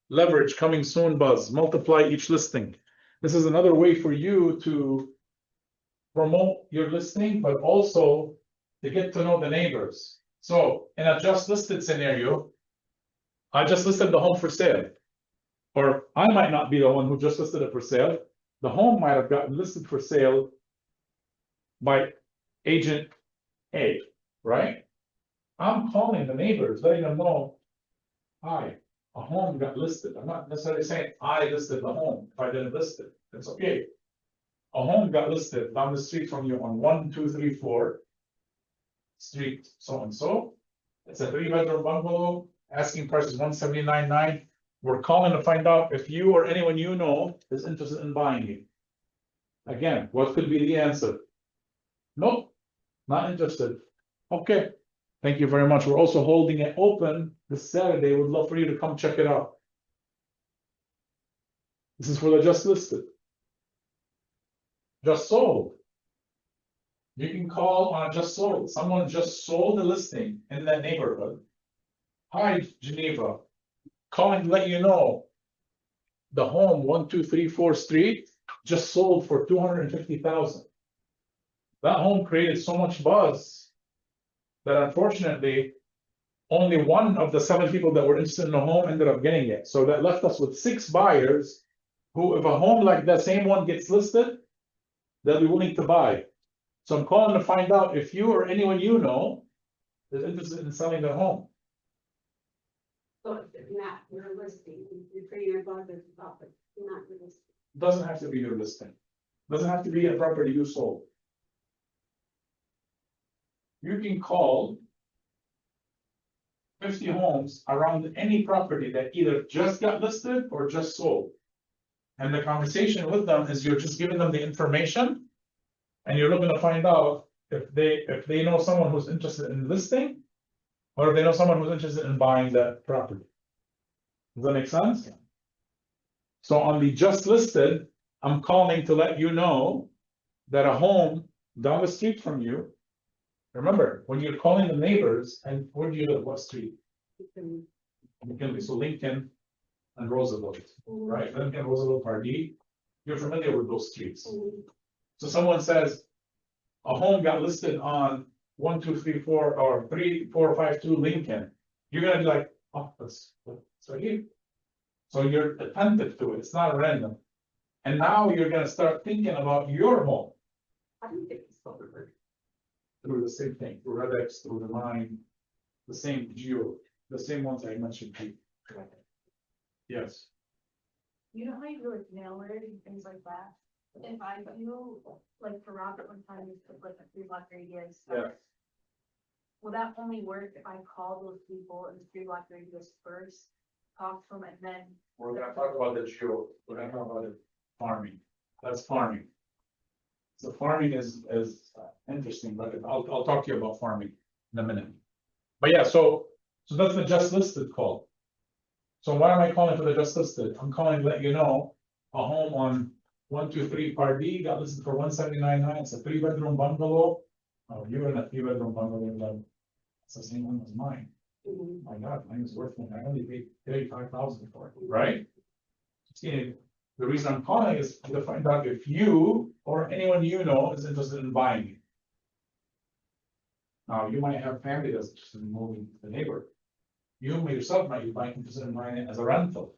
leverage, coming soon buzz, multiply each listing. This is another way for you to promote your listing, but also to get to know the neighbors. So in a just listed scenario, I just listed the home for sale. Or I might not be the one who just listed it for sale. The home might have gotten listed for sale by agent A, right? I'm calling the neighbors, letting them know, hi, a home got listed. I'm not necessarily saying I listed the home if I didn't list it. It's okay. A home got listed down the street from you on 1234 street so and so. It's a 3-bedroom bungalow. Asking price is 179.9. We're calling to find out if you or anyone you know is interested in buying it. Again, what could be the answer? Nope, not interested. Okay. Thank you very much. We're also holding it open this Saturday. Would love for you to come check it out. This is for the just listed. Just sold. You can call on a just sold. Someone just sold a listing in that neighborhood. Hi, Geneva. Calling to let you know the home 1234 street just sold for 250,000. That home created so much buzz that unfortunately only one of the 7 people that were interested in the home ended up getting it. So that left us with 6 buyers who, if a home like that same one gets listed, they'll be willing to buy. So I'm calling to find out if you or anyone you know is interested in selling their home. So if you're not, you're listing, you're creating a buzz about it, you're not listing. Doesn't have to be your listing. Doesn't have to be a property you sold. you can call 50 homes around any property that either just got listed or just sold. And the conversation with them is you're just giving them the information. And you're looking to find out if they know someone who's interested in listing. Or if they know someone who's interested in buying that property. Does that make sense? So on the just listed, I'm calling to let you know that a home down the street from you. Remember, when you're calling the neighbors, and where do you live? What street? McKinley, so Lincoln and Roosevelt, right? Lincoln, Roosevelt, Pardee. You're familiar with those streets. So someone says, a home got listed on 1, 2, 3, 4, or 3, 4, 5, 2 Lincoln. You're gonna be like, oh, that's right here. So you're attentive to it, it's not random. And now you're gonna start thinking about your home. How do you get this over? Through the same thing, through Redex, through the Mine, the same geo, the same ones I mentioned to you. Yes, You know how you do like mail order and things like that? If I do, like for Robert, one time we put like a 3-block radius. yeah, Will that only work if I call those people in the 3-block radius first, talk to them and then? we're gonna talk about the geo, we're gonna talk about the farming, that's farming. So farming is interesting, but I'll talk to you about farming in a minute. But yeah, so that's the just listed call. So why am I calling for the just listed? I'm calling to let you know, a home on 1, 2, 3 Pardee got listed for 179.9, it's a 3-bedroom bungalow. Oh, you're in a 3-bedroom bungalow, it's the same one as mine. My God, mine is worth more. I only paid 35,000 for it, right? See, the reason I'm calling is to find out if you or anyone you know is interested in buying it. Now, you might have family that's interested in moving to the neighborhood. You yourself might be interested in buying it as a rental.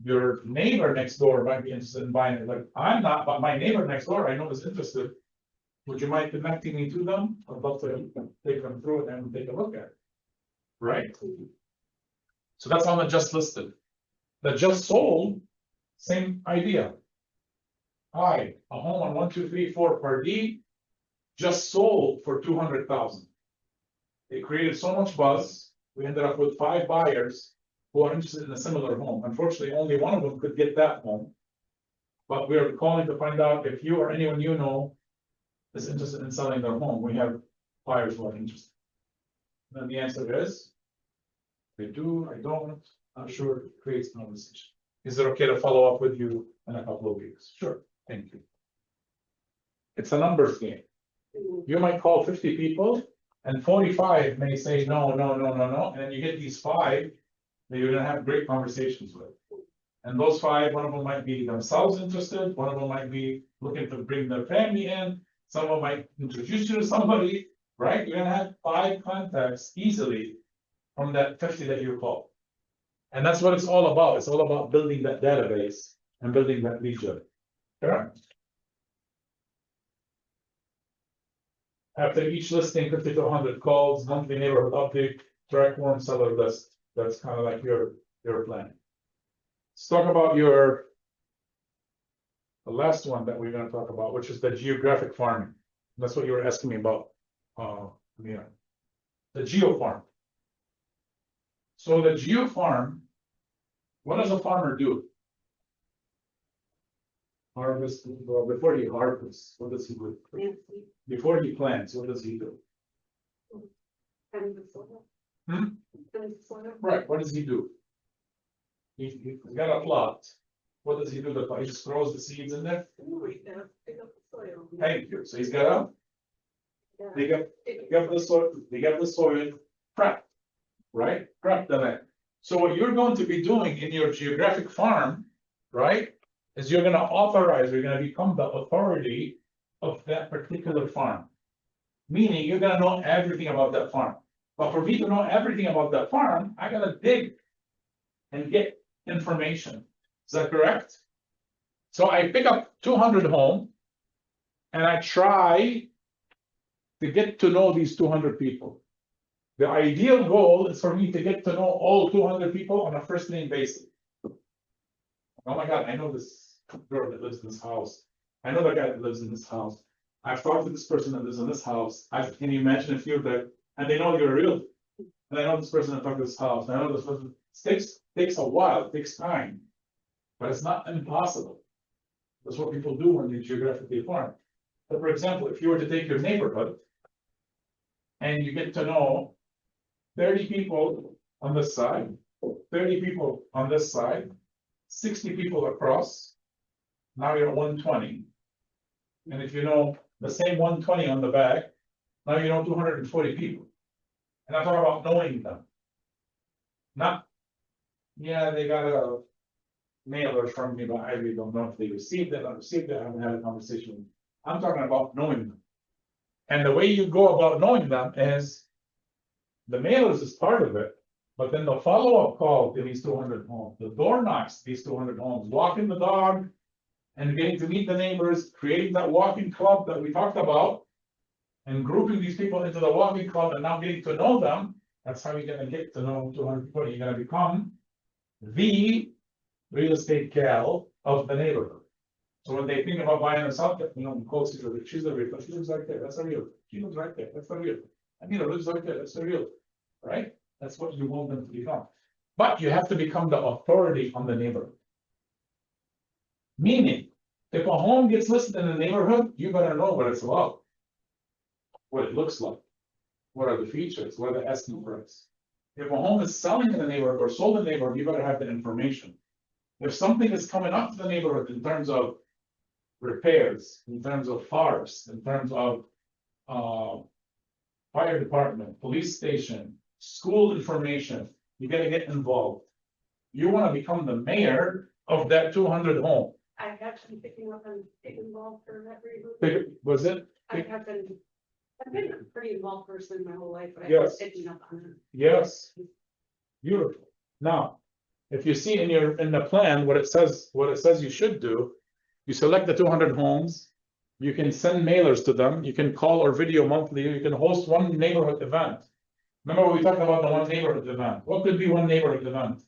Your neighbor next door might be interested in buying it, like I'm not, but my neighbor next door I know is interested. Would you mind connecting me to them? I'd love to take them through it and take a look at it. Right? So that's on the just listed. The just sold, same idea. Hi, a home on 1, 2, 3, 4 Pardee just sold for 200,000. It created so much buzz. We ended up with 5 buyers who are interested in a similar home. Unfortunately, only one of them could get that home. But we're calling to find out if you or anyone you know is interested in selling their home. We have buyers who are interested. And the answer is, I do, I don't, I'm sure it creates conversation. Is it okay to follow up with you in a couple of weeks? Sure, thank you. It's a numbers game. You might call 50 people and 45 may say no, no, no, no, no, and then you get these 5 that you're gonna have great conversations with. And those 5, one of them might be themselves interested, one of them might be looking to bring their family in, someone might introduce you to somebody, right? You're gonna have 5 contacts easily from that 50 that you call. And that's what it's all about. It's all about building that database and building that lead gen. Correct? After each listing, 50 to 100 calls, monthly neighborhood update, track warm seller list. That's kind of like your plan. Let's talk about the last one that we're going to talk about, which is the geographic farming. That's what you were asking me about. Yeah, the geo farm. So the geo farm, what does a farmer do? Harvest, well, before he harvests, what does he do? Before he plants, what does he do? Right, what does he do? He's got a plot. What does he do? He just throws the seeds in there? Thank you. So he's got dig up the soil, prep, right? Prep the land. So what you're going to be doing in your geographic farm, right, is you're going to become the authority of that particular farm. Meaning you're going to know everything about that farm. But for me to know everything about that farm, I got to dig and get information. Is that correct? So I pick up 200 homes and I try to get to know these 200 people. The ideal goal is for me to get to know all 200 people on a first name basis. Oh my God, I know this girl that lives in this house. I know the guy that lives in this house. I've talked to this person that lives in this house, can you imagine if you're there, and they know you're a real. And I know this person that talked to this house, and I know this person, takes a while, it takes time. But it's not impossible. That's what people do when they geographically farm. But for example, if you were to take your neighborhood. And you get to know 30 people on this side, 30 people on this side, 60 people across. Now you're at 120. And if you know the same 120 on the back, now you know 240 people. And I'm talking about knowing them. Not, yeah, they got a mailer from me, but I really don't know if they received it, I haven't had a conversation with them. I'm talking about knowing them. And the way you go about knowing them is the mailers is part of it, but then the follow-up call to these 200 homes, the door knocks to these 200 homes, walking the dog and getting to meet the neighbors, creating that walking club that we talked about, and grouping these people into the walking club and now getting to know them. That's how you're gonna get to know 200 people. You're gonna become the real estate gal of the neighborhood. So when they think about buying a something, close to her, she's the real, she lives right there, that's a real. She lives right there, that's the real. Anita lives right there, that's the real. Right? That's what you want them to become. But you have to become the authority on the neighborhood. Meaning, if a home gets listed in the neighborhood, you better know what it's about. What it looks like. What are the features? What are the asking price? If a home is selling in the neighborhood or sold in the neighborhood, you better have the information. If something is coming up to the neighborhood in terms of repairs, in terms of forest, in terms of fire department, police station, school information, you gotta get involved. You wanna become the mayor of that 200 home. I have been picking up and getting involved for that reason. Was it? I've been a pretty involved person my whole life, but I've Yes. been picking up on it. Yes. Beautiful. Now, if you see in the plan, what it says you should do, you select the 200 homes, you can send mailers to them, you can call or video monthly, you can host one neighborhood event. Remember we talked about the one neighborhood event. What could be one neighborhood event?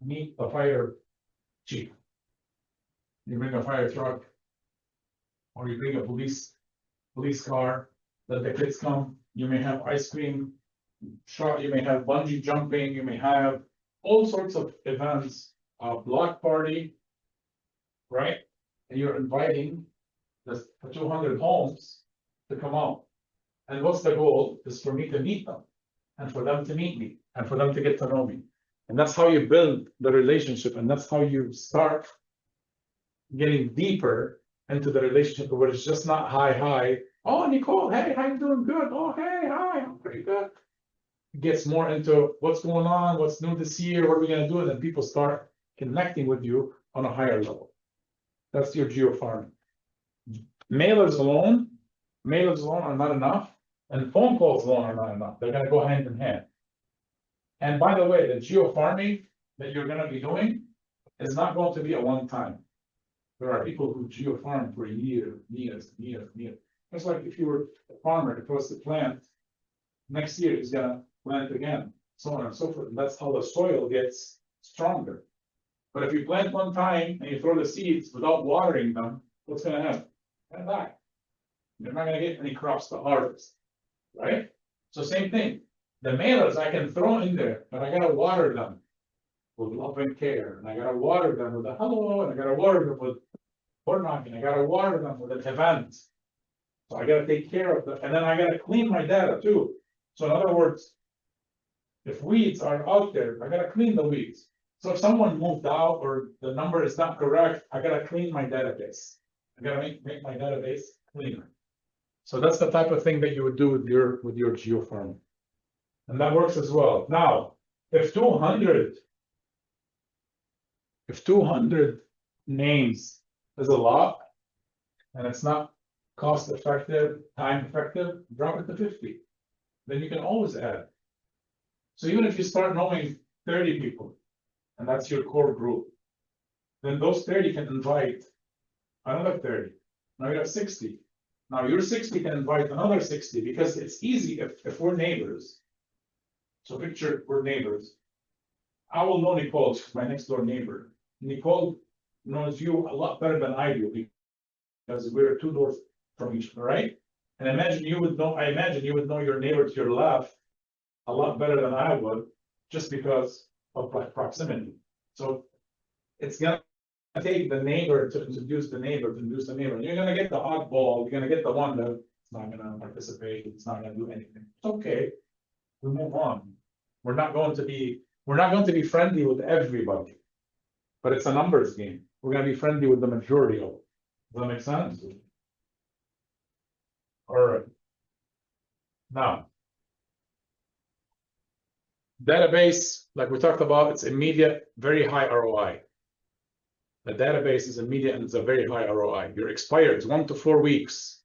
Meet a fire chief. You bring a fire truck. Or you bring a police car, let the kids come, you may have ice cream. Shot, you may have bungee jumping, you may have all sorts of events, a block party. Right? And you're inviting the 200 homes to come out. And what's the goal? Is for me to meet them. And for them to meet me. And for them to get to know me. And that's how you build the relationship. And that's how you start getting deeper into the relationship where it's just not hi. Oh, Nicole, hey, how you doing? Good. Oh, hey, hi, I'm pretty good. It gets more into what's going on, what's new this year, what are we gonna do? And then people start connecting with you on a higher level. That's your geofarming. Mailers alone are not enough, and phone calls alone are not enough. They're gonna go hand in hand. And by the way, the geofarming that you're gonna be doing is not going to be a one time. There are people who geofarm for years. It's like if you were a farmer across the plant, next year he's gonna plant again, so on and so forth. And that's how the soil gets stronger. But if you plant one time and you throw the seeds without watering them, what's gonna happen? They're gonna die. You're not gonna get any crops to harvest, right? So same thing. The mailers I can throw in there, but I gotta water them with love and care, and I gotta water them with a hello, and I gotta water them with door knocking, I gotta water them with an event. So I gotta take care of them, and then I gotta clean my data too. So in other words, if weeds are out there, I gotta clean the weeds. So if someone moved out or the number is not correct, I gotta clean my database. I gotta make my database cleaner. So that's the type of thing that you would do with your geofarming. And that works as well. Now, if 200 names is a lot, and it's not cost effective, time effective, drop it to 50. Then you can always add. So even if you start knowing 30 people, and that's your core group, then those 30 can invite another 30. Now you have 60. Now your 60 can invite another 60 because it's easy if we're neighbors. So picture we're neighbors. I will know Nicole, she's my next door neighbor. Nicole knows you a lot better than I do because we're 2 doors from each other, right? And I imagine you would know your neighbor to your left a lot better than I would, just because of proximity. So it's gonna take the neighbor to introduce the neighbor, You're gonna get the oddball, you're gonna get the one that's not gonna participate, it's not gonna do anything. It's okay. We move on. We're not going to be friendly with everybody. But it's a numbers game. We're gonna be friendly with the majority of it. Does that make sense? All right. Now. Database, like we talked about, it's immediate, very high ROI. The database is immediate and it's a very high ROI. Your expired is 1 to 4 weeks,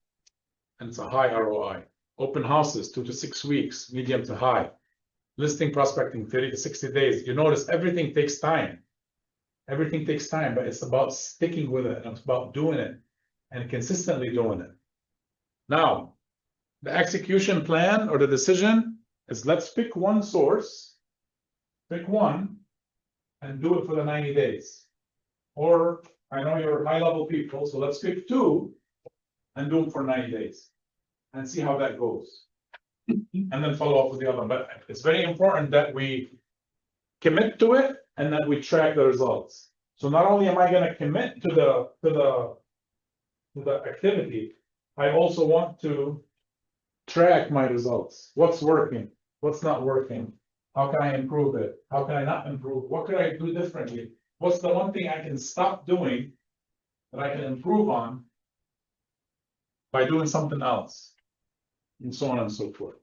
and it's a high ROI. Open houses, 2 to 6 weeks, medium to high. Listing prospecting, 30 to 60 days. You notice everything takes time. Everything takes time, but it's about sticking with it, and it's about doing it and consistently doing it. Now, the execution plan or the decision is let's pick one source, pick one, and do it for the 90 days. Or I know you're high-level people, so let's pick 2 and do them for 90 days and see how that goes. And then follow up with the other one. But it's very important that we commit to it and that we track the results. So not only am I going to commit to the activity, I also want to track my results. What's working? What's not working? How can I improve it? How can I not improve? What could I do differently? What's the one thing I can stop doing that I can improve on by doing something else? And so on and so forth.